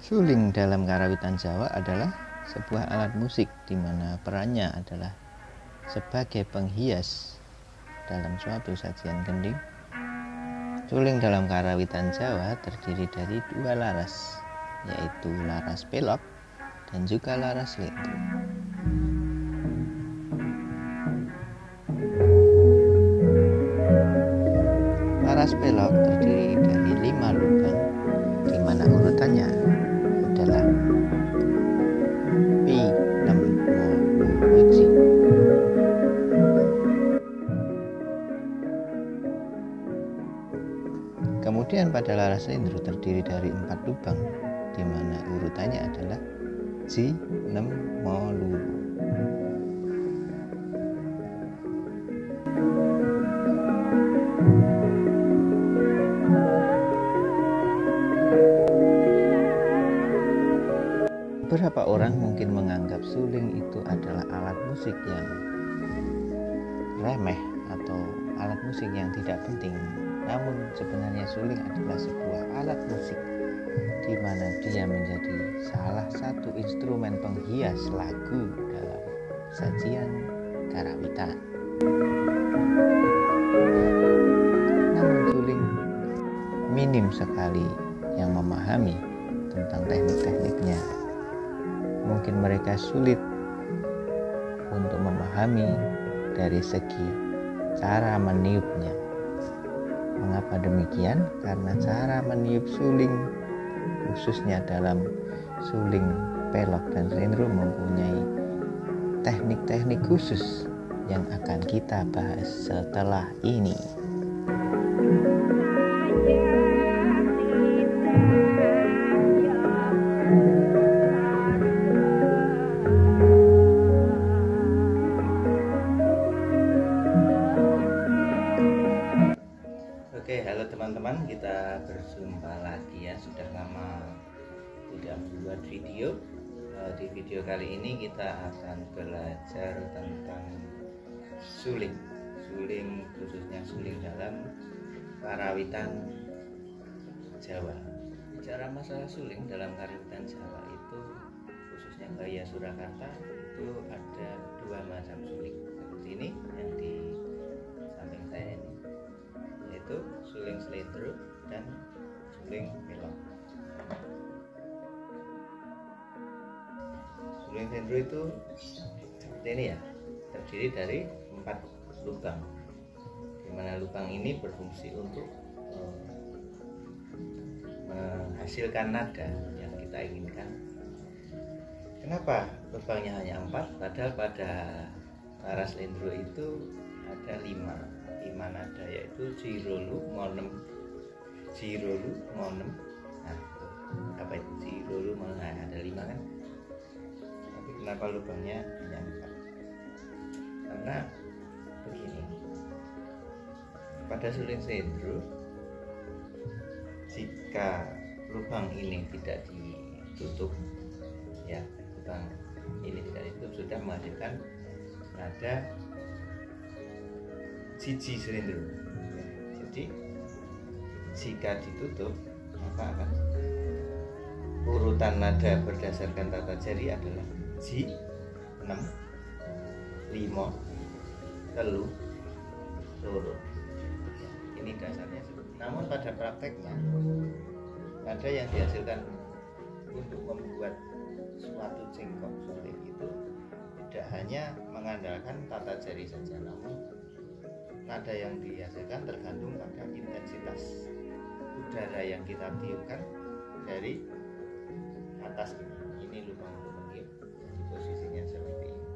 Suling dalam karawitan Jawa adalah sebuah alat musik di mana perannya adalah sebagai penghias dalam suatu sajian gending. Suling dalam karawitan Jawa terdiri dari dua laras, yaitu laras pelok dan juga laras lintru. Laras pelok terdiri dari 5 lubang, di mana urutannya adalah Pi 6 Mo Lu Ji. Kemudian pada laras lintru terdiri dari 4 lubang, di mana urutannya adalah Ji 6 Mo Lu. Beberapa orang mungkin menganggap suling itu adalah alat musik yang remeh atau alat musik yang tidak penting. Namun sebenarnya suling adalah sebuah alat musik di mana dia menjadi salah satu instrumen penghias lagu dalam sajian karawitan. Namun suling minim sekali yang memahami tentang teknik-tekniknya. Mungkin mereka sulit untuk memahami dari segi cara meniupnya. Mengapa demikian? Karena cara meniup suling, khususnya dalam suling pelok dan lintru, mempunyai teknik-teknik khusus yang akan kita bahas setelah ini. Oke, halo teman-teman, kita berjumpa lagi ya. Sudah lama tidak membuat video. Di video kali ini kita akan belajar tentang suling khususnya suling dalam karawitan Jawa. Bicara masalah suling dalam karawitan Jawa itu, khususnya gaya Surakarta, itu ada 2 macam suling seperti ini yang di samping saya ini, yaitu suling slendro dan suling pelok. Suling slendro itu seperti ini ya, terdiri dari 4 lubang, di mana lubang ini berfungsi untuk menghasilkan nada yang kita inginkan. Kenapa lubangnya hanya 4? Padahal pada laras lendro itu ada 5 nada, yaitu Jirolu, Monem, Jirolu, Monem. Nah, apa itu Jirolu, Monem? Nah, ada 5 kan? Tapi kenapa lubangnya hanya 4? Karena begini, pada suling slendro, jika lubang ini tidak ditutup, ya, lubang ini tidak ditutup, sudah menghasilkan nada siji slendro. Jadi jika ditutup, maka akan urutan nada berdasarkan tata jari adalah Ji 6 5 telu loro. Ini dasarnya. Namun pada prakteknya, nada yang dihasilkan untuk membuat suatu cengkok suling itu tidak hanya mengandalkan tata jari saja, namun nada yang dihasilkan tergantung pada intensitas udara yang kita tiupkan dari atas ini. Ini lubang untuk meniup, jadi posisinya seperti ini.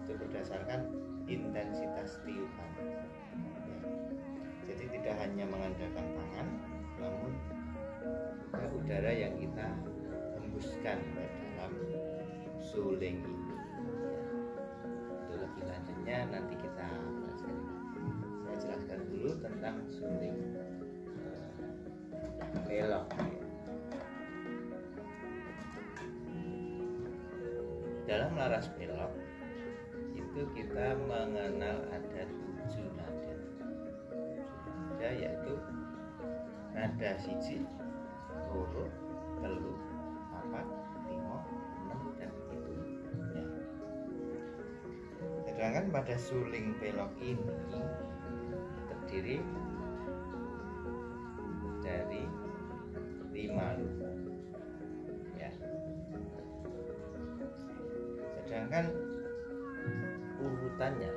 Itu berdasarkan intensitas tiupan. Jadi tidak hanya mengandalkan tangan, namun juga udara yang kita hembuskan ke dalam suling ini. Untuk lebih lanjutnya nanti kita jelaskan. Saya jelaskan dulu tentang suling pelok. Dalam laras pelok itu kita mengenal ada 7 nada. Yaitu nada siji, loro, telu, papat, lima, enam, dan begitu ya. Sedangkan pada suling belok ini terdiri dari 5 lubang ya. Sedangkan urutannya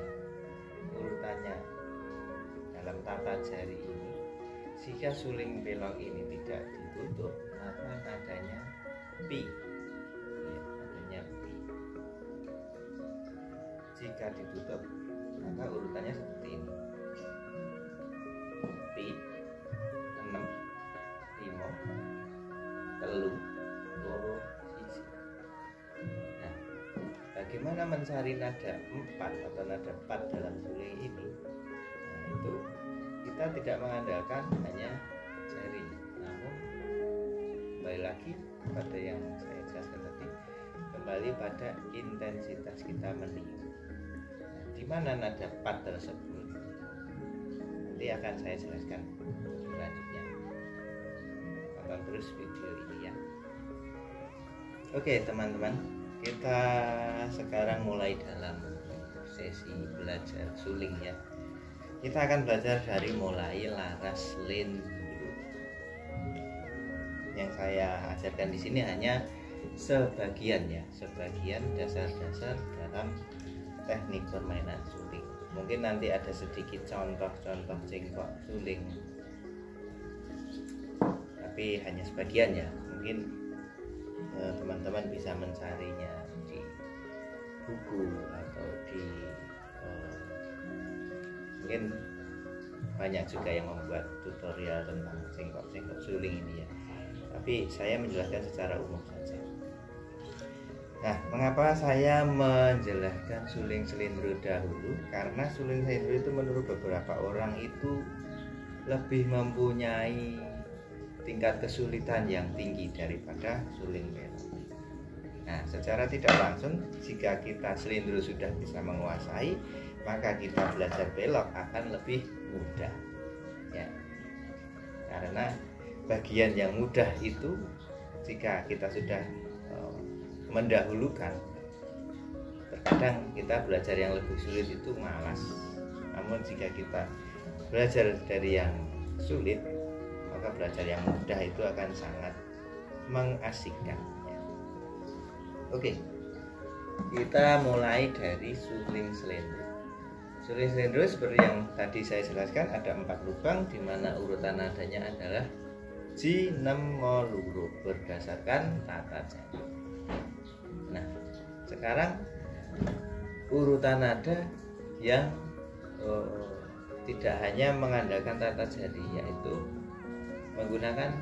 dalam tata jari ini, jika suling belok ini tidak ditutup maka nadanya pi ya, nadanya pi. Jika ditutup maka urutannya seperti ini: pi, 6, 5, telu, loro, siji. Nah, bagaimana mencari nada 4 atau nada 4 dalam suling ini? Nah, itu kita tidak mengandalkan hanya jari, namun kembali lagi pada yang saya jelaskan tadi, kembali pada intensitas kita meniup. Nah, di mana nada 4 tersebut nanti akan saya jelaskan selanjutnya. Tonton terus video ini ya. Oke teman-teman, kita sekarang mulai dalam sesi belajar suling ya. Kita akan belajar dari mulai laras slendro. Yang saya ajarkan di sini hanya sebagian ya, sebagian dasar-dasar dalam teknik permainan suling. Mungkin nanti ada sedikit contoh-contoh cengkok suling, tapi hanya sebagian ya. Mungkin teman-teman bisa mencarinya di buku atau di mungkin banyak juga yang membuat tutorial tentang cengkok-cengkok suling ini ya, tapi saya menjelaskan secara umum saja. Nah, mengapa saya menjelaskan suling slendro dahulu? Karena suling slendro itu menurut beberapa orang itu lebih mempunyai tingkat kesulitan yang tinggi daripada suling belok. Nah, secara tidak langsung, jika kita slendro sudah bisa menguasai, maka kita belajar belok akan lebih mudah ya. Karena bagian yang mudah itu, jika kita sudah mendahulukan, terkadang kita belajar yang lebih sulit itu malas. Namun jika kita belajar dari yang sulit, maka belajar yang mudah itu akan sangat mengasyikkan ya. Oke, kita mulai dari suling slendro. Suling slendro seperti yang tadi saya jelaskan, ada 4 lubang di mana urutan nadanya adalah Ji, Nem, Mo, Luro berdasarkan tata jari. Nah, sekarang urutan nada yang tidak hanya mengandalkan tata jari, yaitu menggunakan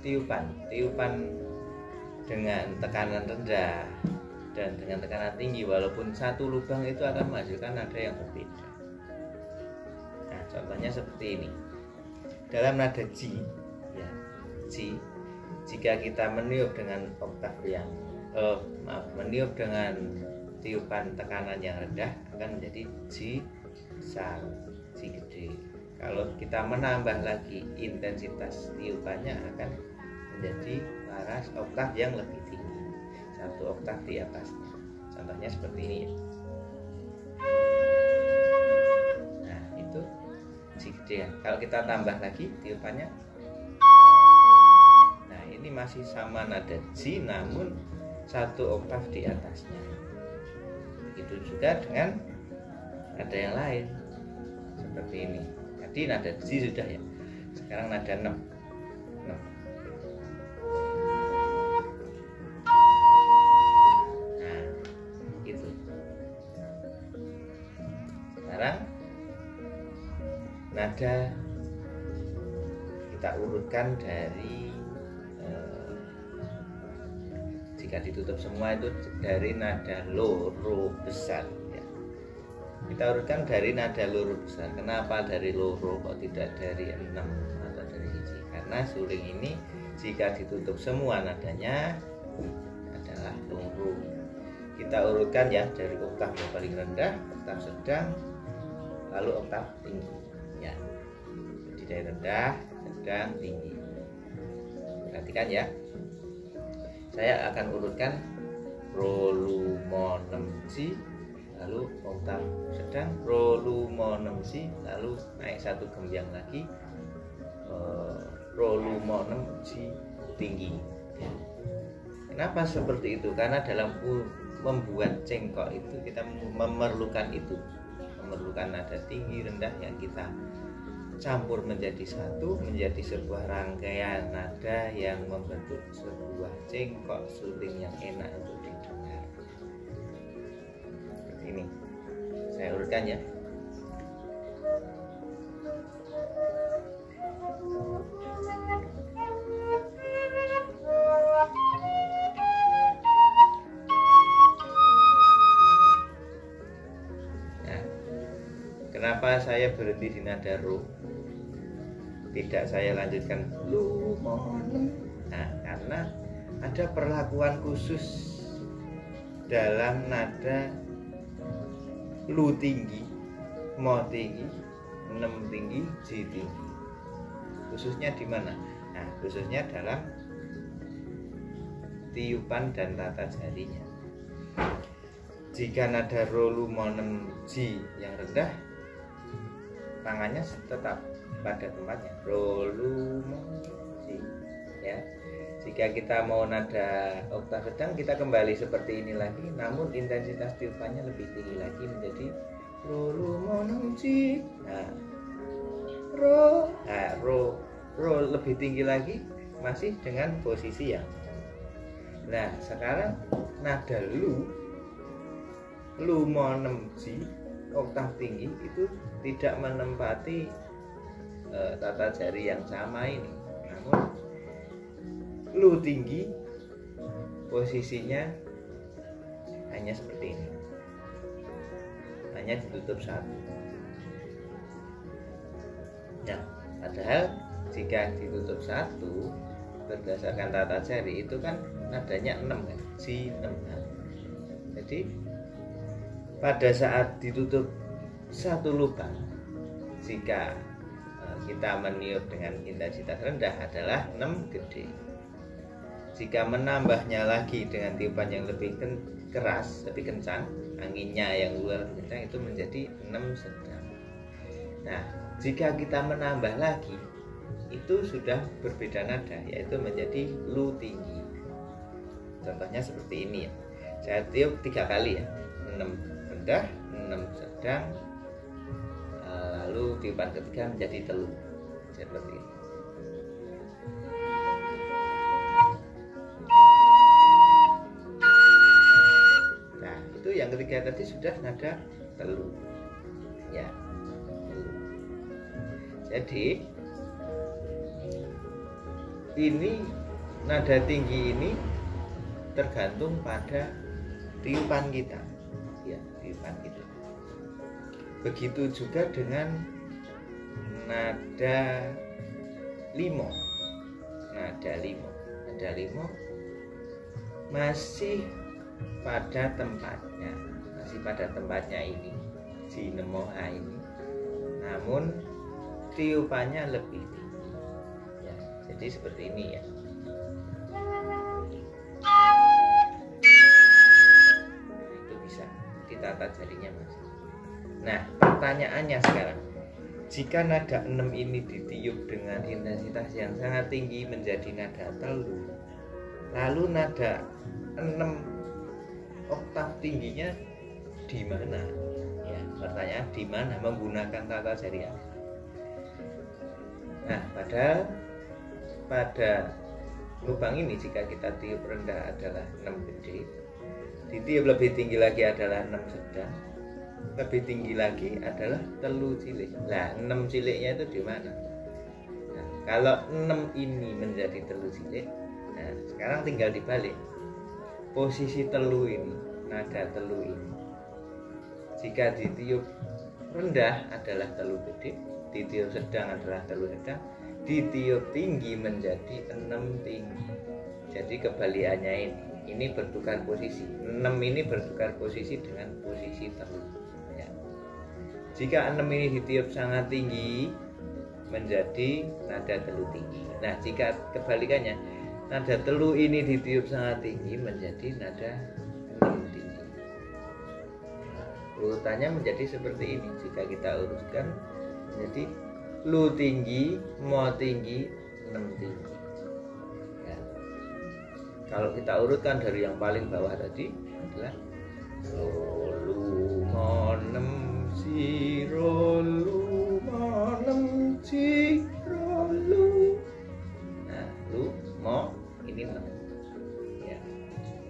tiupan dengan tekanan rendah dan dengan tekanan tinggi, walaupun satu lubang itu akan menghasilkan nada yang berbeda. Nah, contohnya seperti ini. Dalam nada Ji ya, Ji, jika kita meniup dengan oktav yang meniup dengan tiupan tekanan yang rendah akan menjadi Ji besar, Ji gede. Kalau kita menambah lagi intensitas tiupannya akan menjadi laras oktav yang lebih tinggi, 1 oktav di atasnya. Contohnya seperti ini ya. Nah, itu Ji gede ya. Kalau kita tambah lagi tiupannya, nah ini masih sama nada Ji namun 1 oktav di atasnya. Begitu juga dengan nada yang lain seperti ini. Tadi nada Ji sudah ya, sekarang nada 6. Nah, gitu. Sekarang nada kita urutkan dari jika ditutup semua itu dari nada loro besar ya. Kita urutkan dari nada loro besar. Kenapa dari loro kok tidak dari 6 atau dari siji? Karena suling ini jika ditutup semua nadanya adalah loro. Kita urutkan ya dari oktav yang paling rendah, oktav sedang, lalu oktav tinggi ya. Jadi dari rendah, sedang, tinggi. Perhatikan ya, saya akan urutkan Rolu mo 6 G, lalu oktav sedang, Rolu mo 6 G, lalu naik satu gembyang lagi, Rolu mo 6 G tinggi. Kenapa seperti itu? Karena dalam membuat cengkok itu kita memerlukan nada tinggi rendah yang kita campur menjadi satu, menjadi sebuah rangkaian nada yang membentuk sebuah cengkok suling yang enak untuk didengar. Seperti ini, saya urutkan ya. Kenapa saya berhenti di nada ro? Tidak saya lanjutkan lu mo. Nah, karena ada perlakuan khusus dalam nada lu tinggi, mo tinggi, 6 tinggi, G tinggi. Khususnya di mana? Nah, khususnya dalam tiupan dan tata jarinya. Jika nada ro lu mo 6 G yang rendah, tangannya tetap pada tempatnya, Rolu mo G ya. Jika kita mau nada oktav sedang, kita kembali seperti ini lagi, namun intensitas tiupannya lebih tinggi lagi menjadi Rolu mo 6 G. Nah, ro lebih tinggi lagi, masih dengan posisi yang. Nah, sekarang nada lu mo 6 G oktav tinggi itu tidak menempati tata jari yang sama ini, namun lu tinggi posisinya hanya seperti ini, hanya ditutup satu. Nah, padahal jika ditutup satu berdasarkan tata jari itu kan nadanya 6 kan, G 6 kan. Jadi pada saat ditutup satu lubang, jika kita meniup dengan intensitas rendah adalah 6 gede. Jika menambahnya lagi dengan tiupan yang lebih keras, lebih kencang, anginnya yang luar kencang, itu menjadi 6 sedang. Nah, jika kita menambah lagi, itu sudah berbeda nada, yaitu menjadi lu tinggi. Contohnya seperti ini ya. Saya tiup 3 kali ya, 6 rendah, 6 sedang, lalu tiupan ketiga menjadi telu, seperti ini. Nah, itu yang ketiga tadi sudah nada telu ya, telu. Jadi ini nada tinggi ini tergantung pada tiupan kita ya, tiupan kita. Begitu juga dengan nada limo. Nada limo masih pada tempatnya, ini G nemo A ini, namun tiupannya lebih tinggi ya. Jadi seperti ini ya. Tata jarinya masih. Nah, pertanyaannya sekarang, jika nada 6 ini ditiup dengan intensitas yang sangat tinggi menjadi nada telu, lalu nada 6 oktav tingginya di mana? Ya, pertanyaan di mana menggunakan tata jari apa? Nah, padahal pada lubang ini jika kita tiup rendah adalah 6 gede, ditiup lebih tinggi lagi adalah 6 sedang, lebih tinggi lagi adalah telu cilik. Nah, 6 ciliknya itu di mana? Nah, kalau 6 ini menjadi telu cilik, nah sekarang tinggal dibalik. Posisi telu ini, nada telu ini, jika ditiup rendah adalah telu gede, ditiup sedang adalah telu sedang, ditiup tinggi menjadi 6 tinggi. Jadi kebalikannya ini bertukar posisi. 6 ini bertukar posisi dengan posisi telu ya. Jika 6 ini ditiup sangat tinggi menjadi nada telu tinggi. Nah, jika kebalikannya nada telu ini ditiup sangat tinggi menjadi nada nem tinggi. Urutannya menjadi seperti ini. Jika kita urutkan menjadi lu tinggi, mo tinggi, nem tinggi. Ya. Kalau kita urutkan dari yang paling bawah tadi adalah ro, lu, mo, nem, si, ro, lu, mo, nem, si, ro, lu. Nah, lu, mo, ini nem. Ya.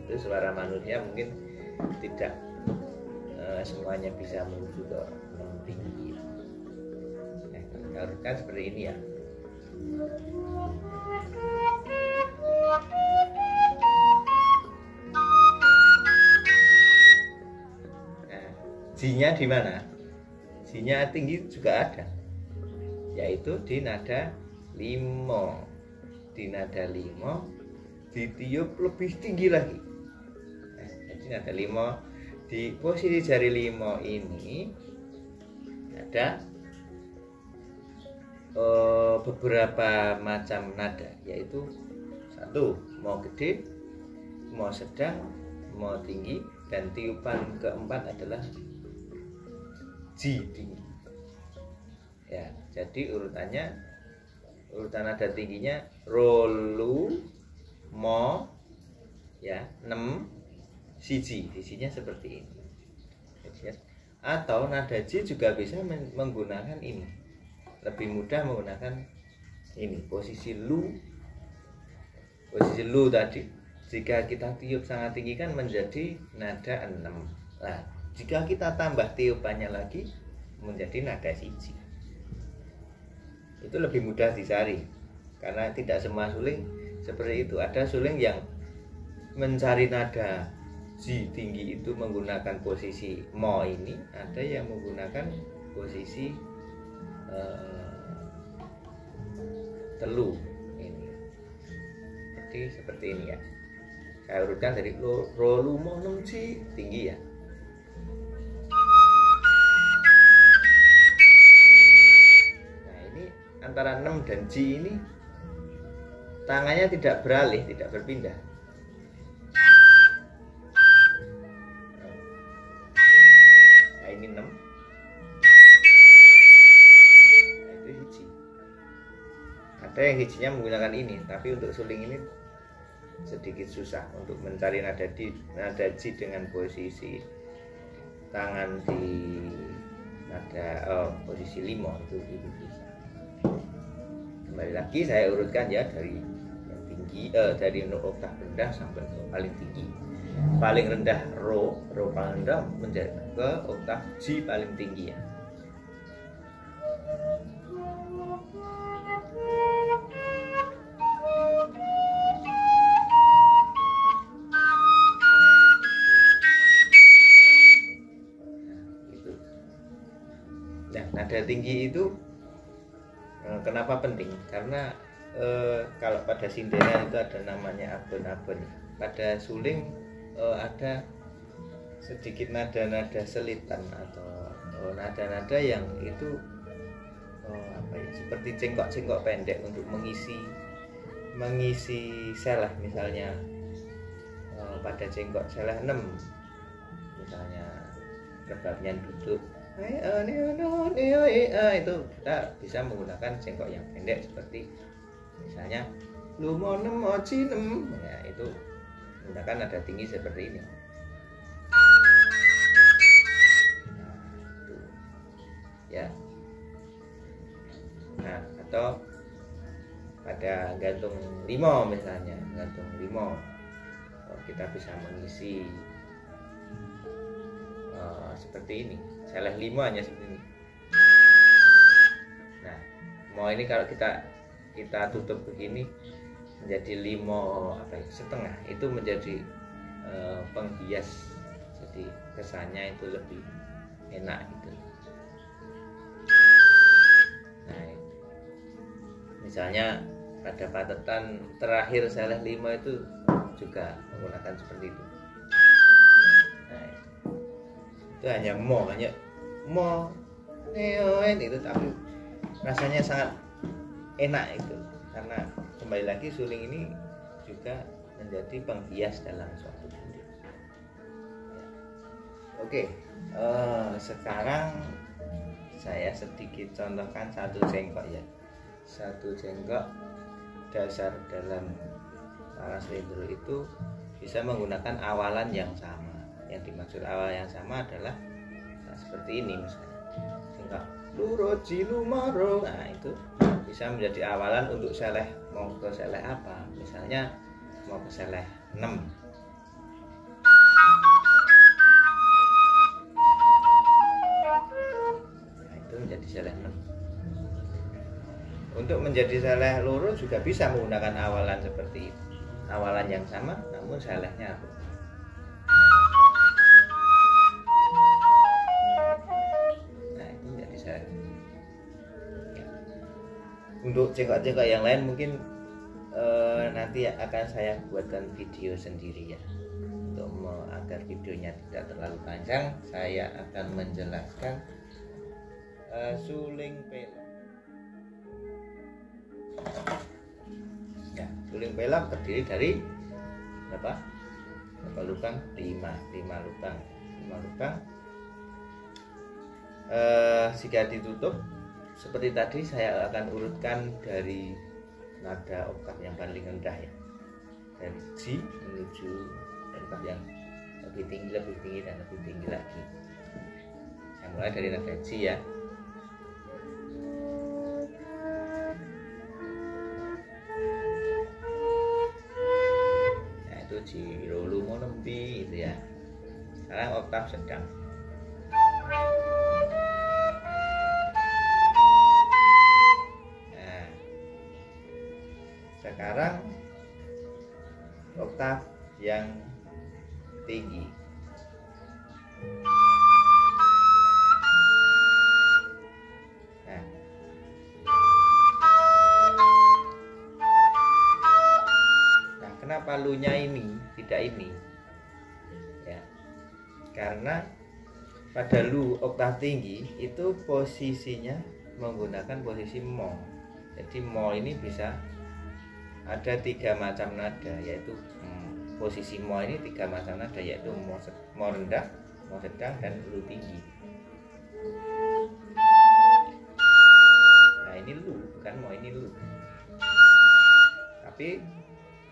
Itu suara manusia mungkin tidak semuanya bisa menuju ke nem tinggi. Nah, kita urutkan seperti ini ya. Ji-nya di mana? Ji-nya tinggi juga ada, yaitu di nada limo. Di nada limo ditiup lebih tinggi lagi. Nah, jadi nada limo di posisi jari limo ini ada beberapa macam nada, yaitu satu mo gede, mo sedang, mo tinggi, dan tiupan keempat adalah ji tinggi. Ya, jadi urutan nada tingginya ro, lu, mo, ya, nem, siji. Sisinya seperti ini. Atau nada ji juga bisa menggunakan ini. Lebih mudah menggunakan ini, posisi lu. Posisi lu tadi jika kita tiup sangat tinggi kan menjadi nada 6. Nah, jika kita tambah tiupannya lagi menjadi nada siji. Itu lebih mudah dicari karena tidak semua suling seperti itu. Ada suling yang mencari nada ji tinggi itu menggunakan posisi mo ini, ada yang menggunakan posisi telu ini. Jadi seperti ini ya. Saya urutkan dari ro, lu, mo, nem, ji tinggi ya. Antara 6 dan ji ini tangannya tidak beralih, tidak berpindah. Nah, ini 6. Nah, itu hiji. Ada yang hijinya menggunakan ini, tapi untuk suling ini sedikit susah untuk mencari nada ji dengan posisi tangan di nada posisi limo itu bisa. Kembali lagi saya urutkan ya dari yang tinggi, dari oktav rendah sampai ke paling tinggi. Paling rendah ro paling rendah menjadi ke oktav ji paling tinggi ya. Nah, nada tinggi itu kenapa penting? Karena kalau pada sinderan itu ada namanya aben-aben. Pada suling ada sedikit nada-nada selitan atau nada-nada yang itu seperti cengkok-cengkok pendek untuk mengisi selah. Misalnya pada cengkok selah 6 misalnya rebabnya duduk, itu kita bisa menggunakan cengkok yang pendek seperti misalnya lu mo nem mo ji nem, ya itu menggunakan nada tinggi seperti ini. Nah, itu. Ya. Nah, atau pada gantung limo misalnya, gantung limo kita bisa mengisi seperti ini, salah limo hanya seperti ini. Nah, mau ini kalau kita tutup begini menjadi limo setengah, itu menjadi penghias, jadi kesannya itu lebih enak gitu. Nah, misalnya pada patetan terakhir salah limo itu juga menggunakan seperti itu. Itu hanya mo neoen itu, tapi rasanya sangat enak itu karena kembali lagi suling ini juga menjadi penghias dalam suatu video. Oke, sekarang saya sedikit contohkan satu jengkok ya. Satu jengkok dasar dalam para slendro itu bisa menggunakan awalan yang sama. Yang dimaksud awalan yang sama adalah seperti ini misalnya. Jengkok luroji lumaro. Nah, itu bisa menjadi awalan untuk seleh. Mau ke seleh apa? Misalnya mau ke seleh 6. Nah, itu menjadi seleh 6. Untuk menjadi seleh loro juga bisa menggunakan awalan seperti itu. Awalan yang sama namun selehnya apa? Nah, itu menjadi seleh. Ya. Untuk jengkok-jengkok yang lain mungkin nanti akan saya buatkan video sendiri ya. Untuk agar videonya tidak terlalu panjang, saya akan menjelaskan suling pelak. Ya, suling pelak terdiri dari berapa lubang? 5 lubang. Jika ditutup seperti tadi, saya akan urutkan dari nada oktav yang paling rendah ya, dari G menuju oktav yang lebih tinggi dan lebih tinggi lagi. Saya mulai dari nada G ya. Nah, itu G rolu monempi itu ya. Sekarang oktav sedang. Sekarang oktav yang tinggi. Nah, kenapa lu-nya ini tidak ini? Ya, karena pada lu oktav tinggi itu posisinya menggunakan posisi mo. Jadi mo ini bisa ada 3 macam nada, yaitu posisi mo ini 3 macam nada, yaitu mo rendah, mo sedang, dan lu tinggi. Nah, ini lu, bukan mo, ini lu. Tapi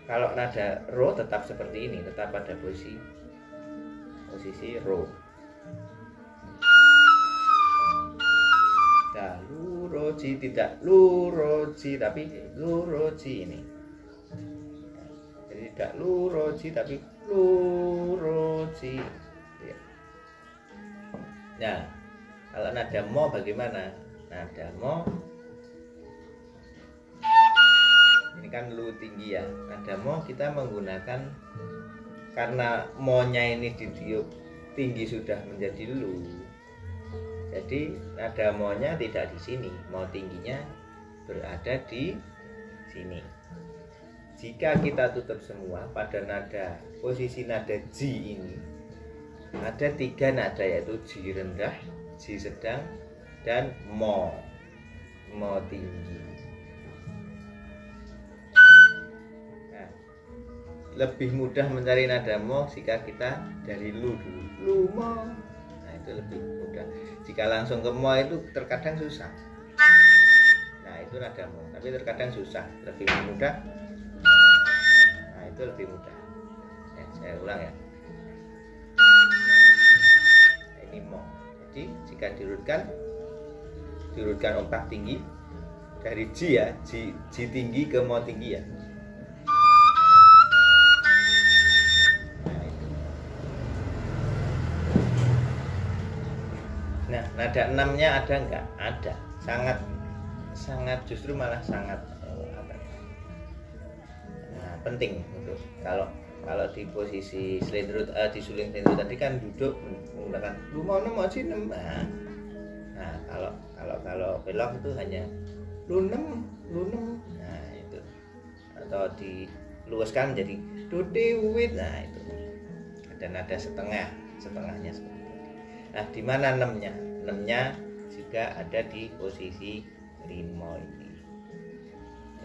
kalau nada ro tetap seperti ini, tetap pada posisi ro. Nah, lu roji, tidak lu roji, tapi lu roji ini. Jadi tidak lu roji tapi lu roji. Nah, kalau nada mo bagaimana? Nada mo ini kan lu tinggi ya. Nada mo kita menggunakan, karena mo-nya ini ditiup tinggi sudah menjadi lu. Jadi nada mo-nya tidak di sini, mo tingginya berada di sini. Jika kita tutup semua pada nada posisi nada G ini, ada 3 nada, yaitu G rendah, G sedang, dan mo tinggi. Nah, lebih mudah mencari nada mo jika kita dari lu dulu, lu mo. Nah, itu lebih mudah. Jika langsung ke mo itu terkadang susah. Nah, itu nada mo, tapi terkadang susah. Lebih mudah. Nah, itu lebih mudah. Saya ulang ya. Nah, ini mo. Jadi jika diurutkan oktav tinggi dari G ya, G tinggi ke mo tinggi ya. Nah, nada 6-nya ada enggak? Ada. Sangat justru malah sangat penting untuk kalau di posisi slendro, di suling slendro tadi kan duduk menggunakan lu mau nomor sih. Nah, kalau pelok itu hanya lu nem. Nah, itu. Atau diluaskan jadi dudiwit. Nah, itu. Ada nada setengahnya seperti itu. Nah, di mana 6-nya? 6-nya juga ada di posisi limo ini.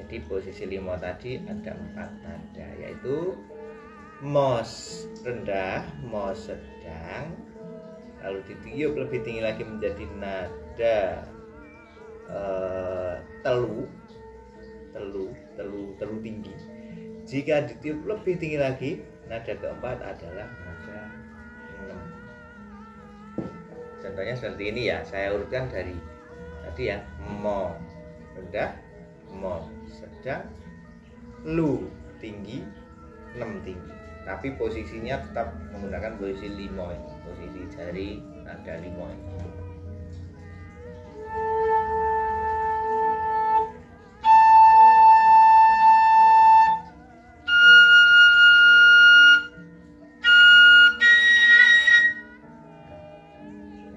Jadi posisi limo tadi ada 4 nada, yaitu mos rendah, mos sedang, lalu ditiup lebih tinggi lagi menjadi nada telu tinggi. Jika ditiup lebih tinggi lagi, nada keempat adalah nada 6. Contohnya seperti ini ya, saya urutkan dari tadi ya, mo rendah, mo sedang, lu tinggi, 6 tinggi. Tapi posisinya tetap menggunakan posisi limo ini, posisi jari nada limo ini.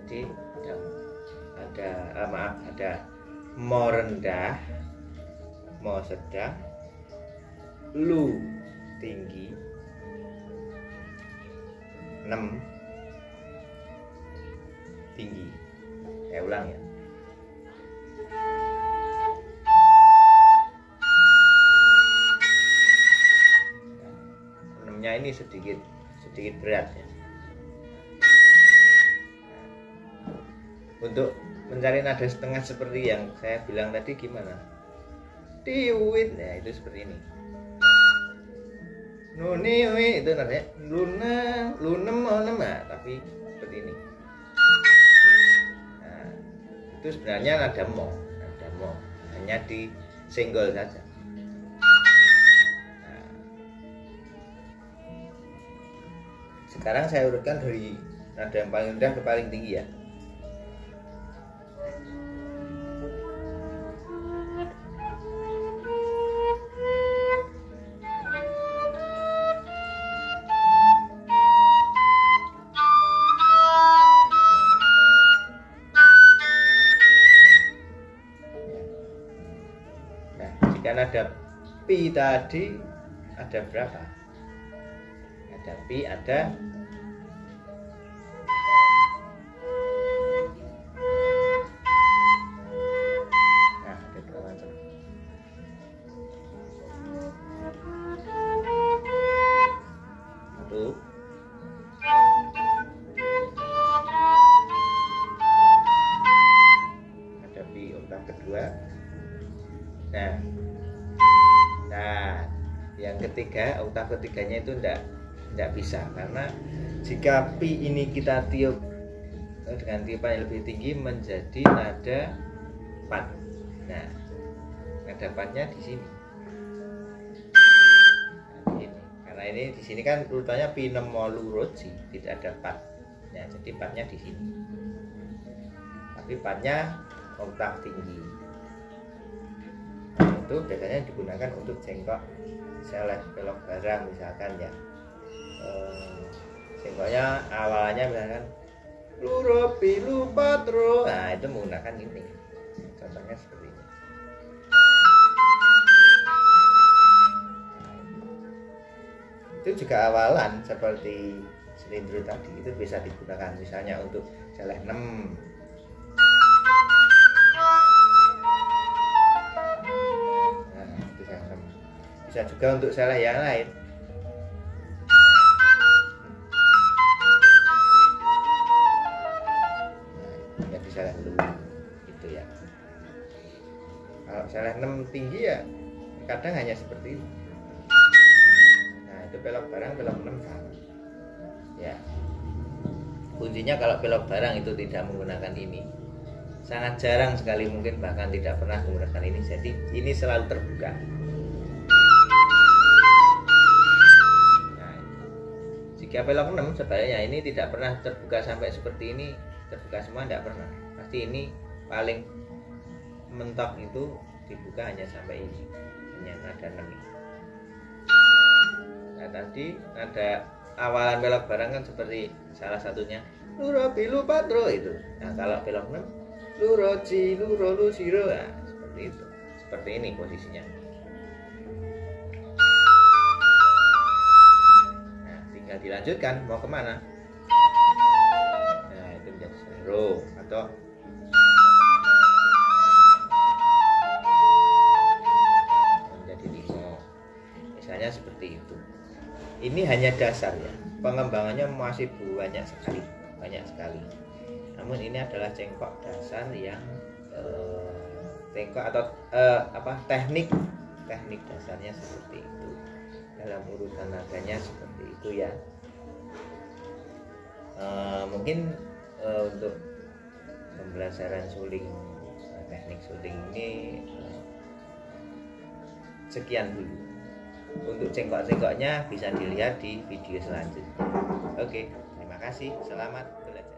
Jadi ada mo rendah, mo sedang, lu tinggi, 6 tinggi. Saya ulang ya. Enamnya ini sedikit berat ya. Untuk mencari nada setengah seperti yang saya bilang tadi gimana? Tiwit, ya itu seperti ini. Nuniwi itu nadanya lunem, tapi seperti ini. Nah, itu sebenarnya nada mo, hanya disenggol saja. Nah, sekarang saya urutkan dari nada yang paling rendah ke paling tinggi ya. Jika nada pi tadi ada berapa? Ada pi, ada ada dua macam. Satu, ada pi oktav kedua. Nah, yang ketiga, oktav ketiganya itu enggak bisa, karena jika pi ini kita tiup dengan tiupan yang lebih tinggi menjadi nada pat. Nah, nada patnya di sini. Nah, di sini. Karena ini di sini kan urutannya pi nemo lu roji, tidak ada pat. Nah, jadi patnya di sini. Tapi patnya oktav tinggi. Itu biasanya digunakan untuk jengkok seleh belok barang misalkan ya. Jengkoknya awalnya misalkan luro pilu patro, nah itu menggunakan ini. Contohnya seperti ini. Itu juga awalan seperti selindro tadi, itu bisa digunakan misalnya untuk seleh 6. Bisa juga untuk seleh yang lain. Nah, jadi seleh lu gitu ya. Kalau seleh 6 tinggi ya kadang hanya seperti itu. Nah, itu belok barang, belok 6 sama. Ya. Kuncinya kalau belok barang itu tidak menggunakan ini. Sangat jarang sekali, mungkin bahkan tidak pernah menggunakan ini. Jadi ini selalu terbuka. Jika belok 6 sebaliknya ini tidak pernah terbuka sampai seperti ini, terbuka semua tidak pernah. Pasti ini paling mentok itu dibuka hanya sampai ini, hanya nada 6 ini. Nah tadi nada awalan belok barang kan seperti salah satunya luro pilu patro itu. Nah kalau belok 6 luro ci luro lu siro, nah, seperti itu, seperti ini posisinya. Dilanjutkan mau kemana? Nah itu menjadi selero atau misalnya seperti itu. Ini hanya dasar ya, pengembangannya masih banyak sekali. Namun ini adalah cengkok dasar yang cengkok atau teknik dasarnya seperti itu. Dalam urutan nadanya seperti itu ya. Mungkin untuk pembelajaran suling, teknik suling ini sekian dulu. Untuk cengkok-cengkoknya bisa dilihat di video selanjutnya. Oke, terima kasih. Selamat belajar.